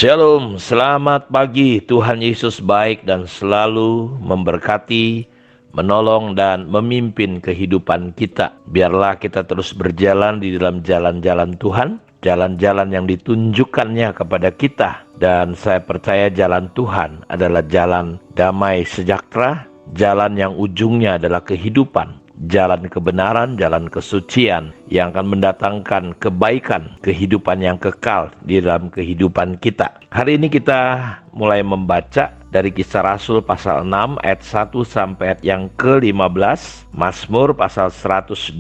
Shalom, selamat pagi. Tuhan Yesus baik dan selalu memberkati, menolong dan memimpin kehidupan kita. Biarlah kita terus berjalan di dalam jalan-jalan Tuhan, jalan-jalan yang ditunjukkannya kepada kita. Dan saya percaya jalan Tuhan adalah jalan damai sejahtera, jalan yang ujungnya adalah kehidupan, jalan kebenaran, jalan kesucian yang akan mendatangkan kebaikan, kehidupan yang kekal di dalam kehidupan kita. Hari ini kita mulai membaca dari Kisah Rasul pasal 6 ayat 1 sampai ayat yang ke-15, Mazmur pasal 126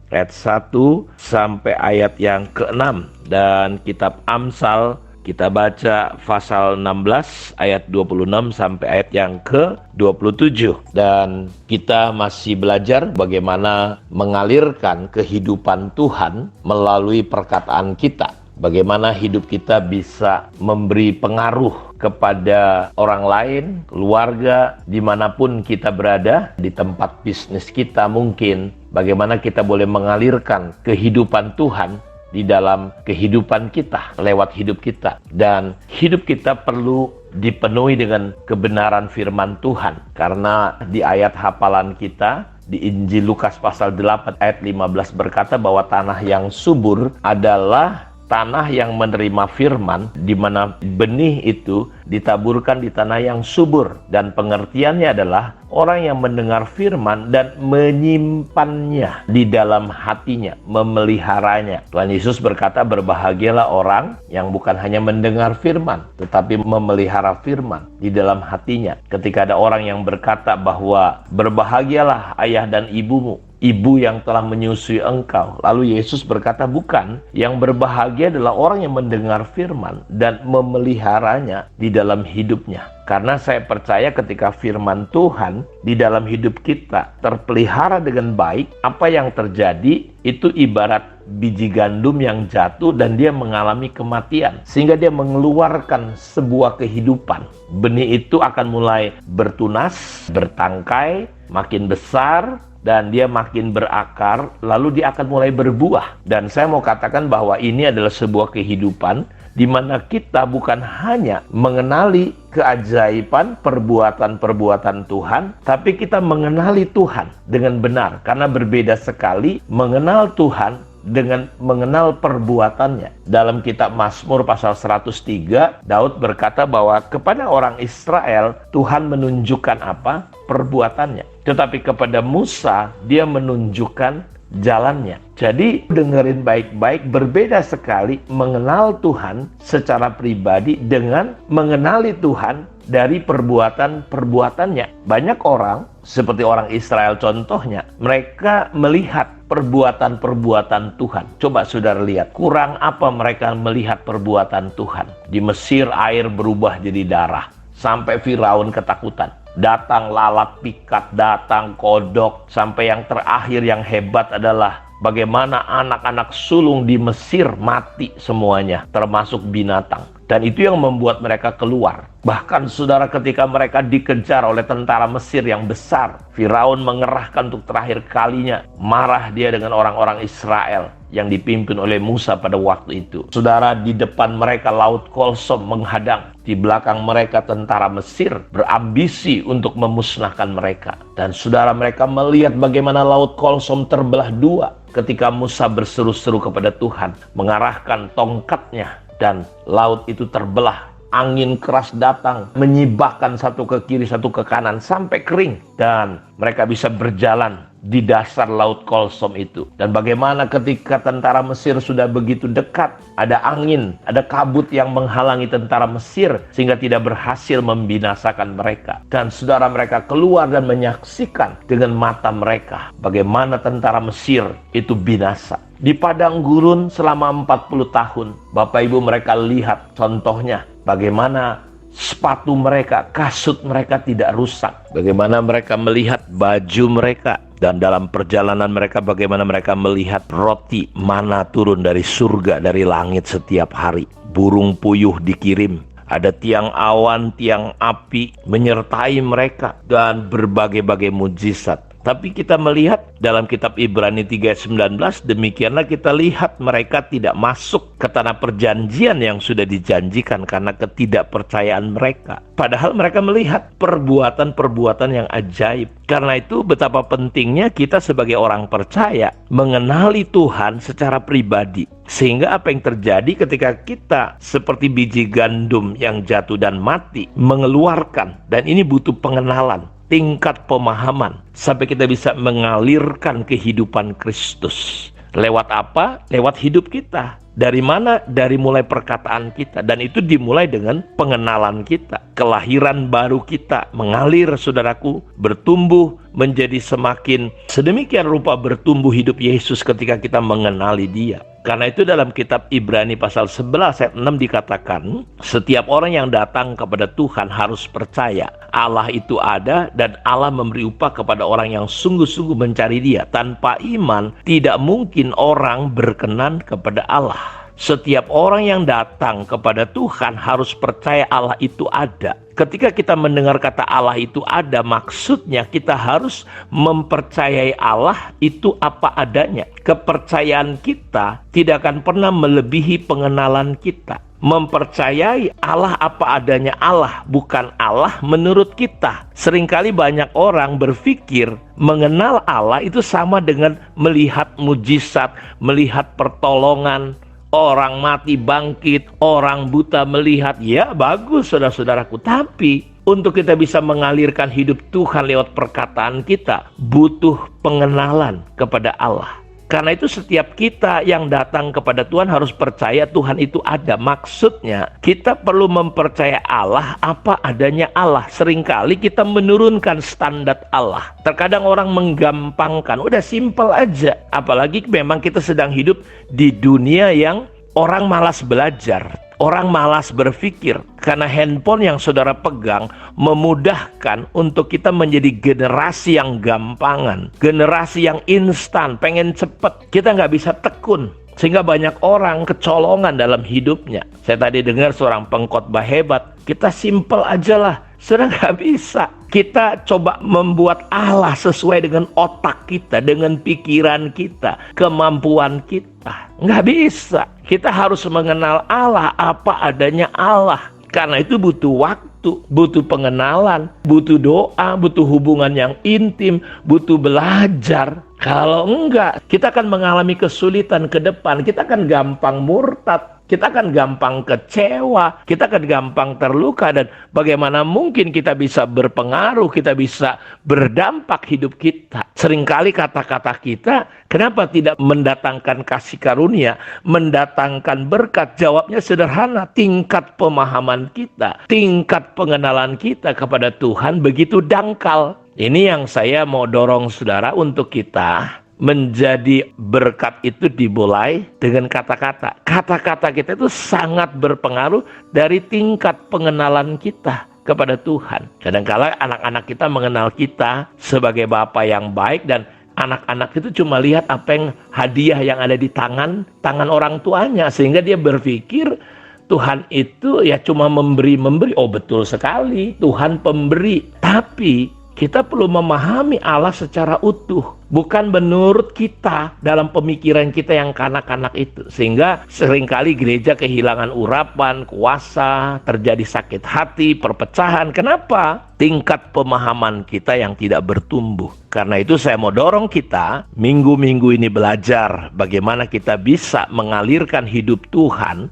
ayat 1 sampai ayat yang ke-6, dan kitab Amsal kita baca pasal 16 ayat 26 sampai ayat yang ke-27. Dan kita masih belajar bagaimana mengalirkan kehidupan Tuhan melalui perkataan kita. Bagaimana hidup kita bisa memberi pengaruh kepada orang lain, keluarga, dimanapun kita berada, di tempat bisnis kita mungkin. Bagaimana kita boleh mengalirkan kehidupan Tuhan di dalam kehidupan kita, lewat hidup kita. Dan hidup kita perlu dipenuhi dengan kebenaran firman Tuhan. Karena di ayat hafalan kita, di Injil Lukas pasal 8 ayat 15 berkata bahwa tanah yang subur adalah tanah yang menerima firman, di mana benih itu ditaburkan di tanah yang subur. Dan pengertiannya adalah orang yang mendengar firman dan menyimpannya di dalam hatinya, memeliharanya. Tuhan Yesus berkata, berbahagialah orang yang bukan hanya mendengar firman, tetapi memelihara firman di dalam hatinya. Ketika ada orang yang berkata bahwa berbahagialah ayah dan ibumu, ibu yang telah menyusui engkau. Lalu Yesus berkata, bukan. Yang berbahagia adalah orang yang mendengar firman dan memeliharanya di dalam hidupnya. Karena saya percaya ketika firman Tuhan di dalam hidup kita terpelihara dengan baik, apa yang terjadi itu ibarat biji gandum yang jatuh dan dia mengalami kematian, sehingga dia mengeluarkan sebuah kehidupan. Benih itu akan mulai bertunas, bertangkai, makin besar, dan dia makin berakar, lalu dia akan mulai berbuah. Dan saya mau katakan bahwa ini adalah sebuah kehidupan di mana kita bukan hanya mengenali keajaiban perbuatan-perbuatan Tuhan, tapi kita mengenali Tuhan dengan benar. Karena berbeda sekali mengenal Tuhan dengan mengenal perbuatannya. Dalam kitab Mazmur pasal 103, Daud berkata bahwa kepada orang Israel Tuhan menunjukkan apa? Perbuatannya. Tetapi kepada Musa dia menunjukkan jalannya. Jadi dengerin baik-baik, berbeda sekali mengenal Tuhan secara pribadi dengan mengenali Tuhan dari perbuatan-perbuatannya. Banyak orang, seperti orang Israel contohnya, mereka melihat perbuatan-perbuatan Tuhan. Coba saudara lihat, kurang apa mereka melihat perbuatan Tuhan. Di Mesir air berubah jadi darah, sampai Firaun ketakutan. Datang lalat pikat, datang kodok, sampai yang terakhir yang hebat adalah bagaimana anak-anak sulung di Mesir mati semuanya, termasuk binatang. Dan itu yang membuat mereka keluar. Bahkan saudara, ketika mereka dikejar oleh tentara Mesir yang besar, Firaun mengerahkan untuk terakhir kalinya, marah dia dengan orang-orang Israel yang dipimpin oleh Musa pada waktu itu. Saudara, di depan mereka Laut Kolsom menghadang. Di belakang mereka tentara Mesir berambisi untuk memusnahkan mereka. Dan saudara, mereka melihat bagaimana Laut Kolsom terbelah dua ketika Musa berseru-seru kepada Tuhan, mengarahkan tongkatnya, dan laut itu terbelah. Angin keras datang, menyibakkan satu ke kiri, satu ke kanan, sampai kering. Dan mereka bisa berjalan di dasar Laut Kolsom itu. Dan bagaimana ketika tentara Mesir sudah begitu dekat, ada angin, ada kabut yang menghalangi tentara Mesir, sehingga tidak berhasil membinasakan mereka. Dan saudara, mereka keluar dan menyaksikan dengan mata mereka bagaimana tentara Mesir itu binasa. Di padang gurun selama 40 tahun, Bapak Ibu, mereka lihat contohnya bagaimana sepatu mereka, kasut mereka tidak rusak. Bagaimana mereka melihat baju mereka. Dan dalam perjalanan mereka, bagaimana mereka melihat roti mana turun dari surga, dari langit setiap hari. Burung puyuh dikirim, Ada tiang awan, tiang api menyertai mereka dan berbagai-bagai mujizat. Tapi kita melihat dalam kitab Ibrani 3 ayat 19, demikianlah kita lihat mereka tidak masuk ke tanah perjanjian yang sudah dijanjikan karena ketidakpercayaan mereka. Padahal mereka melihat perbuatan-perbuatan yang ajaib. Karena itu betapa pentingnya kita sebagai orang percaya mengenali Tuhan secara pribadi. Sehingga apa yang terjadi ketika kita seperti biji gandum yang jatuh dan mati, mengeluarkan, dan ini butuh pengenalan, tingkat pemahaman, sampai kita bisa mengalirkan kehidupan Kristus. Lewat apa? Lewat hidup kita. Dari mana? Dari mulai perkataan kita. Dan itu dimulai dengan pengenalan kita. Kelahiran baru kita mengalir, saudaraku, bertumbuh menjadi semakin sedemikian rupa bertumbuh hidup Yesus ketika kita mengenali Dia. Karena itu dalam kitab Ibrani pasal 11 ayat 6 dikatakan, setiap orang yang datang kepada Tuhan harus percaya Allah itu ada dan Allah memberi upah kepada orang yang sungguh-sungguh mencari Dia. Tanpa iman tidak mungkin orang berkenan kepada Allah. Setiap orang yang datang kepada Tuhan harus percaya Allah itu ada. Ketika kita mendengar kata Allah itu ada, maksudnya kita harus mempercayai Allah itu apa adanya. Kepercayaan kita tidak akan pernah melebihi pengenalan kita. Mempercayai Allah apa adanya Allah, bukan Allah menurut kita. Seringkali banyak orang berpikir mengenal Allah itu sama dengan melihat mujizat, melihat pertolongan. Orang mati bangkit, orang buta melihat. Ya bagus saudara-saudaraku. Tapi untuk kita bisa mengalirkan hidup Tuhan lewat perkataan kita, butuh pengenalan kepada Allah. Karena itu setiap kita yang datang kepada Tuhan harus percaya Tuhan itu ada. Maksudnya kita perlu mempercaya Allah apa adanya Allah. Seringkali kita menurunkan standar Allah. Terkadang orang menggampangkan, udah simpel aja. Apalagi memang kita sedang hidup di dunia yang orang malas belajar. Orang malas berpikir karena handphone yang saudara pegang memudahkan untuk kita menjadi generasi yang gampangan, generasi yang instan, pengen cepet. Kita nggak bisa tekun, sehingga banyak orang kecolongan dalam hidupnya. Saya tadi dengar seorang pengkhotbah hebat, kita simple aja lah. Sudah nggak bisa. Kita coba membuat Allah sesuai dengan otak kita, dengan pikiran kita, kemampuan kita. Nggak bisa. Kita harus mengenal Allah apa adanya Allah. Karena itu butuh waktu, butuh pengenalan, butuh doa, butuh hubungan yang intim, butuh belajar. Kalau enggak, kita akan mengalami kesulitan ke depan. Kita akan gampang murtad. Kita akan gampang kecewa, kita akan gampang terluka, dan bagaimana mungkin kita bisa berpengaruh, kita bisa berdampak hidup kita. Seringkali kata-kata kita, kenapa tidak mendatangkan kasih karunia, mendatangkan berkat? Jawabnya sederhana, tingkat pemahaman kita, tingkat pengenalan kita kepada Tuhan begitu dangkal. Ini yang saya mau dorong saudara untuk kita menjadi berkat itu dimulai dengan kata-kata. Kata-kata kita itu sangat berpengaruh dari tingkat pengenalan kita kepada Tuhan. Kadang-kala anak-anak kita mengenal kita sebagai Bapa yang baik, dan anak-anak itu cuma lihat apa yang hadiah yang ada di tangan orang tuanya, sehingga dia berpikir Tuhan itu ya cuma memberi. Oh betul sekali, Tuhan pemberi. Tapi kita perlu memahami Allah secara utuh, bukan menurut kita dalam pemikiran kita yang kanak-kanak itu. Sehingga seringkali gereja kehilangan urapan, kuasa, terjadi sakit hati, perpecahan. Kenapa? Tingkat pemahaman kita yang tidak bertumbuh. Karena itu saya mau dorong kita minggu-minggu ini belajar bagaimana kita bisa mengalirkan hidup Tuhan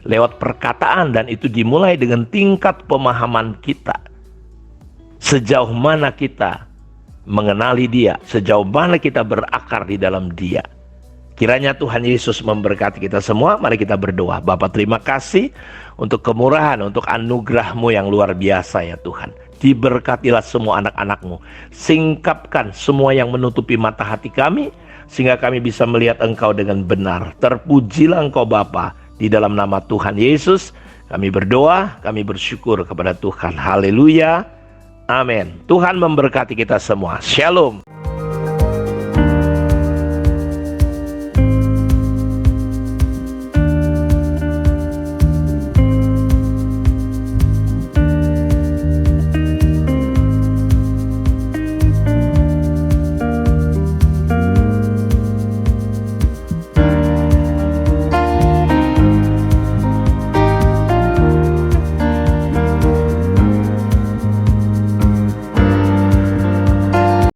lewat perkataan, dan itu dimulai dengan tingkat pemahaman kita. Sejauh mana kita mengenali Dia, sejauh mana kita berakar di dalam Dia. Kiranya Tuhan Yesus memberkati kita semua. Mari kita berdoa. Bapa, terima kasih untuk kemurahan, untuk anugerah-Mu yang luar biasa ya Tuhan. Diberkatilah semua anak-anak-Mu. Singkapkan semua yang menutupi mata hati kami, sehingga kami bisa melihat Engkau dengan benar. Terpujilah Engkau Bapa. Di dalam nama Tuhan Yesus kami berdoa, kami bersyukur kepada Tuhan. Haleluya. Amin. Tuhan memberkati kita semua. Shalom.